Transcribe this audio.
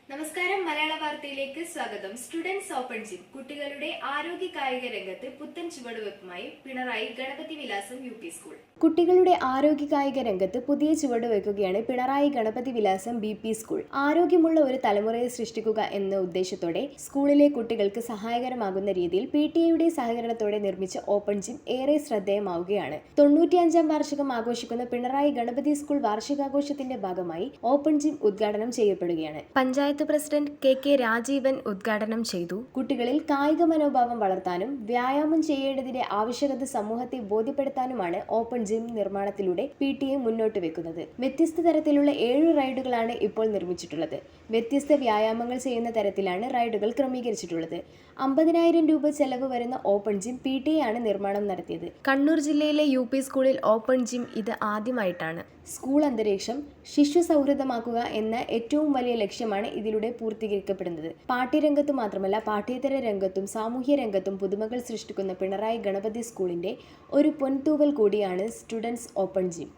നമസ്കാരം. മലയാള വാർത്തയിലേക്ക് സ്വാഗതം. സ്റ്റുഡൻസ് ഓപ്പൺ ജിം കുട്ടികളുടെ ആരോഗ്യ കായിക രംഗത്ത് പുത്തൻ ചുവടുവെപ്പുമായി പിണറായി ഗണപതി വിലാസം യു.പി. സ്കൂൾ. കുട്ടികളുടെ ആരോഗ്യ കായിക രംഗത്ത് പുതിയ ചുവടുവെക്കുകയാണ് പിണറായി ഗണപതി വിലാസം ബി.പി. സ്കൂൾ. ആരോഗ്യമുള്ള ഒരു തലമുറയെ സൃഷ്ടിക്കുക എന്ന ഉദ്ദേശത്തോടെ സ്കൂളിലെ കുട്ടികൾക്ക് സഹായകരമാകുന്ന രീതിയിൽ പി.ടി.എയുടെ സഹകരണത്തോടെ നിർമ്മിച്ച ഓപ്പൺ ജിം ഏറെ ശ്രദ്ധേയമാവുകയാണ്. 95ാം വാർഷികം ആഘോഷിക്കുന്ന പിണറായി ഗണപതി സ്കൂൾ വാർഷികാഘോഷത്തിന്റെ ഭാഗമായി ഓപ്പൺ ജിം ഉദ്ഘാടനം ചെയ്യപ്പെടുകയാണ്. പഞ്ചായത്ത് പ്രസിഡന്റ് കെ രാജീവൻ ഉദ്ഘാടനം ചെയ്തു. കുട്ടികളിൽ കായിക മനോഭാവം വളർത്താനും വ്യായാമം ചെയ്യേണ്ടതിന്റെ ആവശ്യകത സമൂഹത്തെ ബോധ്യപ്പെടുത്താനുമാണ് ഓപ്പൺ ജിം നിർമ്മാണത്തിലൂടെ പി.ടി.എ മുന്നോട്ട് വെക്കുന്നത്. വ്യത്യസ്ത തരത്തിലുള്ള 7 റൈഡുകളാണ് ഇപ്പോൾ നിർമ്മിച്ചിട്ടുള്ളത്. വ്യത്യസ്ത വ്യായാമങ്ങൾ ചെയ്യുന്ന തരത്തിലാണ് റൈഡുകൾ ക്രമീകരിച്ചിട്ടുള്ളത്. 50,000 രൂപ ചെലവ് വരുന്ന ഓപ്പൺ ജിം പി.ടി.എ ആണ് നിർമ്മാണം നടത്തിയത്. കണ്ണൂർ ജില്ലയിലെ യു.പി. സ്കൂളിൽ ഓപ്പൺ ജിം ഇത് ആദ്യമായിട്ടാണ്. സ്കൂൾ അന്തരീക്ഷം ശിശു സൗഹൃദമാക്കുക എന്ന ഏറ്റവും വലിയ ലക്ഷ്യമാണ് ഇതിലൂടെ പൂർത്തീകരിക്കപ്പെടുന്നത്. പാഠ്യരംഗത്ത് മാത്രമല്ല പാഠ്യേതര രംഗത്തും സാമൂഹ്യ രംഗത്തും പുതുമകൾ സൃഷ്ടിക്കുന്ന പിണറായി ഗണപതി സ്കൂളിന്റെ ഒരു പൊൻതൂവൽ കൂടിയാണ് സ്റ്റുഡൻസ് ഓപ്പൺ ജിം.